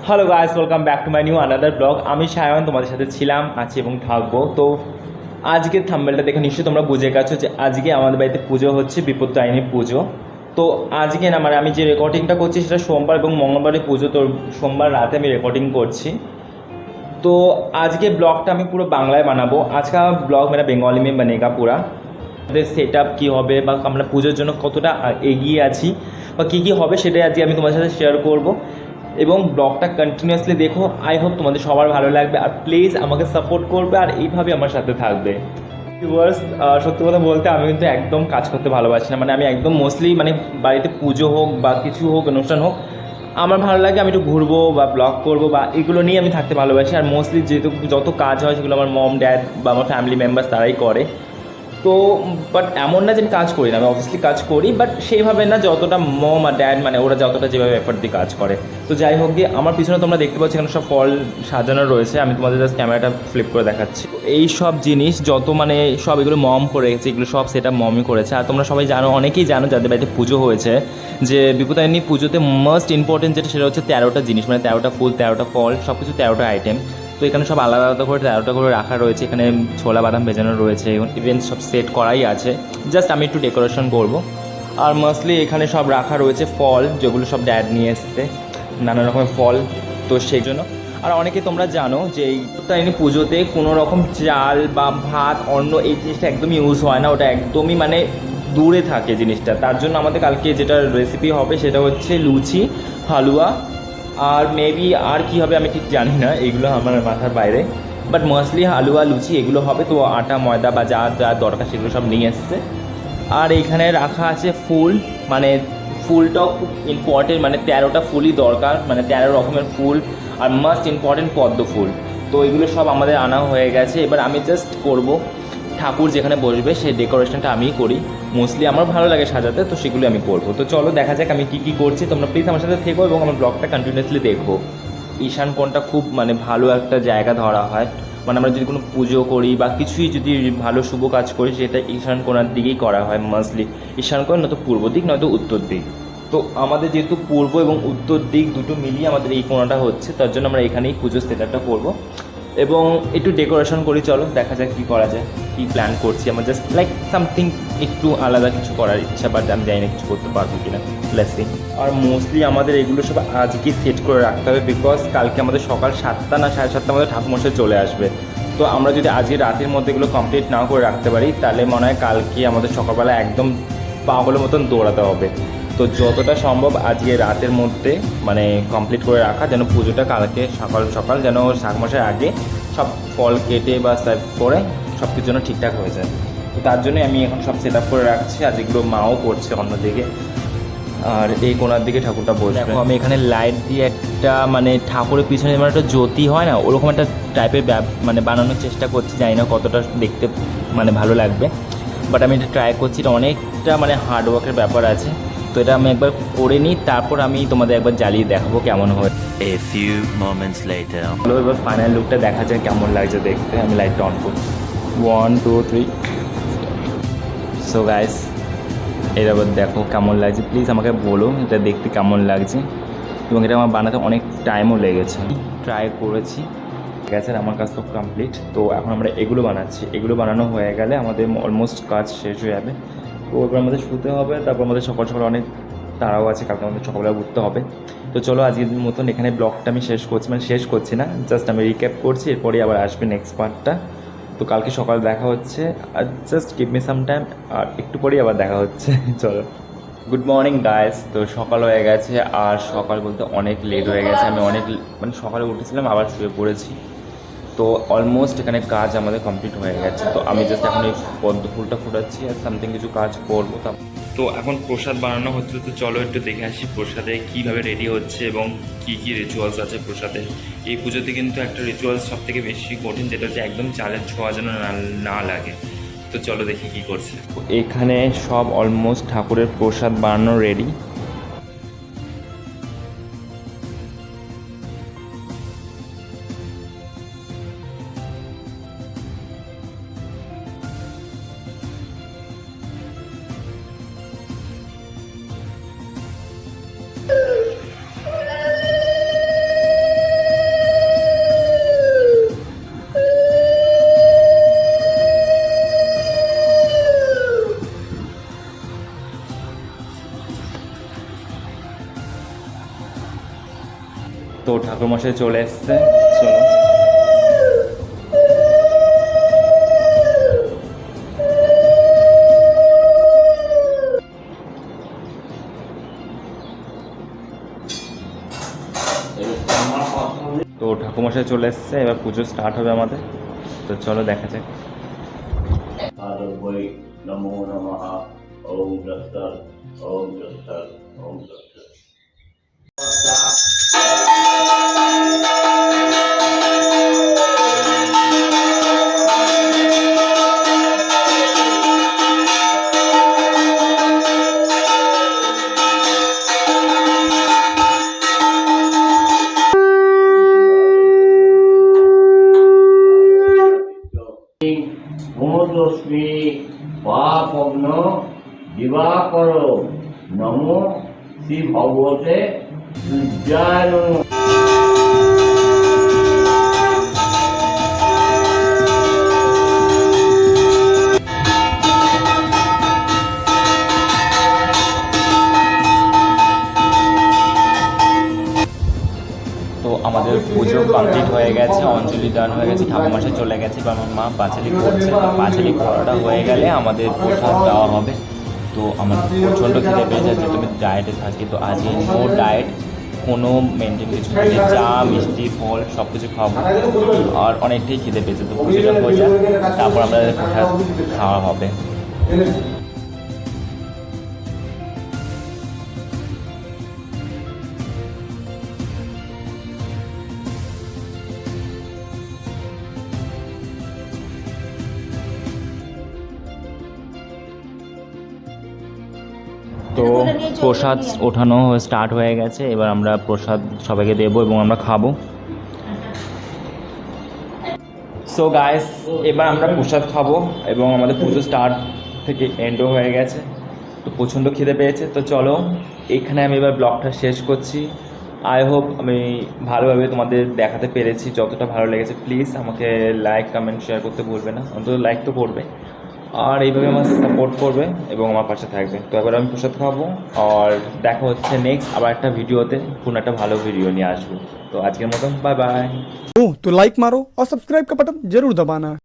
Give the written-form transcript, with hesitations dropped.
Hello guys, welcome back to my new another blog. আমি সায়ন তোমাদের সাথে ছিলাম, আছি এবং থাকবো। তো আজকের থাম্বনেলটা দেখে নিশ্চয়ই তোমরা বুঝে গেছো যে আজকে আমাদের বাড়িতে পুজো হচ্ছে, বিপত্তারিণী পুজো। তো আজকে না মানে আমি যে রেকর্ডিংটা করছি সেটা সোমবার এবং মঙ্গলবারে পুজো। তো সোমবার রাতে আমি রেকর্ডিং করছি। तो आज के ब्लॉगটা আমি পুরো বাংলায় বানাবো। আজকে আমার ব্লগ मेरा বেঙ্গলি में बनेगा पूरा। আমাদের সেট আপ কী হবে বা আমরা পুজোর জন্য কতটা এগিয়ে আছি বা কী কী হবে সেটাই আজকে আমি তোমাদের সাথে শেয়ার করব। এবং ব্লগটা কন্টিনিউয়াসলি দেখো, আই হোপ তোমাদের সবার ভালো লাগবে। আর প্লিজ আমাকে সাপোর্ট করবে আর এইভাবে আমার সাথে থাকবে। ভিউয়ার্স, সত্যি কথা বলতে আমি কিন্তু একদম কাজ করতে ভালোবাসি না। মানে আমি একদম মোস্টলি মানে বাড়িতে পুজো হোক বা কিছু হোক, অনুষ্ঠান হোক, আমার ভালো লাগে আমি একটু ঘুরবো বা ব্লগ করবো বা এগুলো নিয়ে আমি থাকতে ভালোবাসি। আর মোস্টলি যেহেতু যত কাজ হয় সেগুলো আমার মম ড্যাড বা আমার ফ্যামিলি মেম্বার্স তারাই করে। তো বাট এমন না যে আমি কাজ করি না, আমি অবভিয়াসলি কাজ করি, বাট সেইভাবে না যতটা মম আর ড্যাড মানে ওরা যতটা যেভাবে এফর্ট দিয়ে কাজ করে। তো যাই হোক গিয়ে আমার পিছনে তোমরা দেখতে পাচ্ছ এখানে সব ফল সাজানো রয়েছে। আমি তোমাদের জাস্ট ক্যামেরাটা ফ্লিপ করে দেখাচ্ছি। এই সব জিনিস যত মানে সব এগুলো মম করেছে, এগুলো সব সেটা মমই করেছে। আর তোমরা সবাই জানো, অনেকেই জানো যাদের বাড়িতে পুজো হয়েছে, যে বিপত্তারিণী পুজোতে মোস্ট ইম্পর্টেন্ট যেটা সেটা হচ্ছে 13টা জিনিস, মানে 13টা ফুল, 13টা ফল, সব কিছু 13টা আইটেম। তো এখানে সব আলাদা আলাদা করে 13টা করে রাখা রয়েছে। এখানে ছোলা বাদাম ভেজানো রয়েছে, ইভেন সব সেট করাই আছে, জাস্ট আমি একটু ডেকোরেশন করব। আর মোস্টলি এখানে সব রাখা রয়েছে ফল, যেগুলো সব ড্যাড নিয়ে এসছে, নানা রকমের ফল। তো সেই জন্য আর অনেকে তোমরা জানো যে এই বিপত্তারিণী পুজোতে কোনো রকম চাল বা ভাত, অন্ন এই জিনিসটা একদমই ইউজ হয় না, ওটা একদমই মানে দূরে থাকে জিনিসটা। তার জন্য আমাদের কালকে যেটা রেসিপি হবে সেটা হচ্ছে লুচি, হালুয়া, আর মেবি আর কি হবে আমি ঠিক জানি না, এগুলো আমার মাথার বাইরে। বাট মোস্টলি হালুয়া লুচি এগুলো হবে। তো আটা ময়দা বা যা যা দরকার সেগুলো সব নিয়ে এসছে। আর এইখানে রাখা আছে ফুল, মানে ফুলটাও খুব ইম্পর্টেন্ট, মানে 13টা ফুলই দরকার, মানে 13 রকমের ফুল। আর মাস্ট ইম্পর্টেন্ট পদ্ম ফুল। তো এগুলো সব আমাদের আনা হয়ে গেছে। এবার আমি জাস্ট করব, ঠাকুর যেখানে বসবে সেই ডেকোরেশনটা আমিই করি। মোস্টলি আমার ভালো লাগে সাজাতে, তো সেগুলো আমি করবো। তো চলো দেখা যাক আমি কী কী করছি। তোমরা প্লিজ আমার সাথে থেকো এবং আমার ব্লগটা কন্টিনিউয়াসলি দেখো। ঈশান কোণটা খুব মানে ভালো একটা জায়গা ধরা হয়, মানে আমরা যদি কোনো পুজো করি বা কিছুই যদি ভালো শুভ কাজ করি সেটা ঈশান কোণার দিকেই করা হয় মোস্টলি। ঈশান কোণ নয়তো পূর্ব দিক নয়তো উত্তর দিক। তো আমাদের যেহেতু পূর্ব এবং উত্তর দিক দুটো মিলিয়ে আমাদের এই কোণাটা হচ্ছে, তার জন্য আমরা এখানেই পুজোর সেটআপটা করবো এবং একটু ডেকোরেশন করি। চলো দেখা যাক কী করা যায়, কী প্ল্যান করছি। আমার জাস্ট লাইক সামথিং একটু আলাদা কিছু করার ইচ্ছা, বাট আমি জানি না কিছু করতে পারবো কিনা, লেটস সি। আর মোস্টলি আমাদের এগুলো সব আজকে সেট করে রাখতে হবে, বিকজ কালকে আমাদের সকাল 7টা না 7:30টার মধ্যে ঠাকুরমশাই চলে আসবে। তো আমরা যদি আজকে রাতের মধ্যে এগুলো কমপ্লিট না করে রাখতে পারি তাহলে মনে হয় কালকে আমাদের সকালবেলা একদম পাগলের মতন দৌড়াতে হবে। তো যতটা সম্ভব আজকে রাতের মধ্যে মানে কমপ্লিট করে রাখা, যেন পুজোটা কালকে সকাল সকাল যেন ঠাকুরমশাইয়ের আগে সব ফল কেটে বা সার্ভ করে সব কিছুর জন্য ঠিকঠাক হয়ে যায়। তো তার জন্যই আমি এখন সব সেট আপ করে রাখছি। আর যেগুলো মাও করছে অন্যদিকে, আর এই কোণার দিকে ঠাকুরটা বসবে। দেখো আমি এখানে লাইট দিয়ে একটা মানে ঠাকুরের পিছনে যেমন একটা জ্যোতি হয় না, ওরকম একটা টাইপের মানে বানানোর চেষ্টা করছি। জানি না কতটা দেখতে মানে ভালো লাগবে, বাট আমি এটা ট্রাই করছি। এটা অনেকটা মানে হার্ডওয়ার্কের ব্যাপার আছে। তো এটা আমি একবার করে নিই, তারপর আমি তোমাদের একবার জ্বালিয়ে দেখাবো কেমন হয়। A few moments later. চলো এবার ফাইনাল লুকটা দেখা যায় কেমন লাগছে দেখতে। আমি লাইটটা অন করছি, 1 2 3। সো গাইস, এবার দেখো কেমন লাগছে, প্লিজ আমাকে বলো এটা দেখতে কেমন লাগছে। এবং এটা আমার বানাতে অনেক টাইমও লেগেছে, ট্রাই করেছি। গেছে আমার কাজ তো কমপ্লিট। তো এখন আমরা এগুলো বানাচ্ছি, এগুলো বানানো হয়ে গেলে আমাদের অলমোস্ট কাজ শেষ হয়ে যাবে। তো এবার আমাদের শুতে হবে, তারপর আমাদের সকাল সকাল অনেক তাড়াও আছে, কালকে আমাদের সকালবেলা উঠতে হবে। তো চলো আজকের মতন এখানে ব্লগটা আমি শেষ করছি, মানে শেষ করছি না, জাস্ট আমি রিক্যাপ করছি, এরপরে আবার আসবে নেক্সট পার্টটা। তো কালকে সকাল দেখা হচ্ছে, আর just give me some time, আর একটু পরেই আবার দেখা হচ্ছে। চলো, গুড মর্নিং গাইস। তো সকাল হয়ে গেছে, আর সকাল বলতে অনেক লেট হয়ে গেছে। আমি অনেক মানে সকালে উঠেছিলাম আবার শুয়ে পড়েছি। তো অলমোস্ট এখানে কাজ আমাদের কমপ্লিট হয়ে গেছে। তো আমি জাস্ট এখন এই পদ্ম ফুলটা ফুটাচ্ছি আর সামথিং কিছু কাজ করবো। তো এখন প্রসাদ বানানো হচ্ছে, তো চলো একটু দেখে আসি প্রসাদে কীভাবে রেডি হচ্ছে এবং কী কী রিচুয়ালস আছে প্রসাদে। এই পুজোতে কিন্তু একটা রিচুয়ালস সব থেকে বেশি কঠিন, যেটা হচ্ছে একদম চালের ছোঁয়া যেন না লাগে। তো চলো দেখি কী করছে। এখানে সব অলমোস্ট ঠাকুরের প্রসাদ বানানো রেডি। তো ঠাকুরমশাই চলে এসছে, চলো। তো ঠাকুরমশাই চলে এসছে, এবার পুজো স্টার্ট হবে আমাদের। তো চলো দেখা যাক। वै नमो नमः ओम तत्सत् ओम तत्सत् ओम तत्सत्। ভূমদস্মি পাপগ্ন দিবাকর নমো শ্রী ভগবতে সূর্যায় নমঃ। তো আমাদের পুজো কমপ্লিট হয়ে গেছে, অঞ্জলি দান হয়ে গেছে, ঠাকুরমশাই চলে গেছে, বা আমার মা পাঁচালি করছে। তো পাঁচালি করাটা হয়ে গেলে আমাদের প্রসাদ দেওয়া হবে। তো আমার প্রচণ্ড খিদে পেয়ে যাচ্ছে, তুমি ডায়েটে থাকি, তো আজকে নো ডায়েট, কোনো মেনটেন কিছু নেই, চা মিষ্টি ফল সব কিছু খাবো। আর অনেকটাই খিদে পেয়েছে, তো পুজোটা হয়ে যাক, তারপর আমাদের প্রসাদ খাওয়া হবে। তো প্রসাদ ওঠানো স্টার্ট হয়ে গেছে, এবার আমরা প্রসাদ সবাইকে দেবো এবং আমরা খাবো। সো গাইস, এবার আমরা প্রসাদ খাবো এবং আমাদের পুজো স্টার্ট থেকে এন্ডও হয়ে গেছে। তো প্রচণ্ড খিদে পেয়েছে, তো চলো এখানে আমি এবার ব্লগটা শেষ করছি। আই হোপ আমি ভালোভাবে তোমাদের দেখাতে পেরেছি, যতটা ভালো লেগেছে। প্লিজ আমাকে লাইক কমেন্ট শেয়ার করতে ভুলবে না, অন্তত লাইক তো করবে, আর এইভাবে আমার সাপোর্ট করবে এবং আমার পাশে থাকবে। তো এবার আমি প্রসাদ খাবো, আর দেখা হচ্ছে নেক্সট আবার একটা ভিডিওতে, কোনো একটা ভালো ভিডিও নিয়ে আসবো। তো আজকের মতন বাই বাই। तो लाइक मारो और सब्सक्राइब का बटन जरूर दबाना।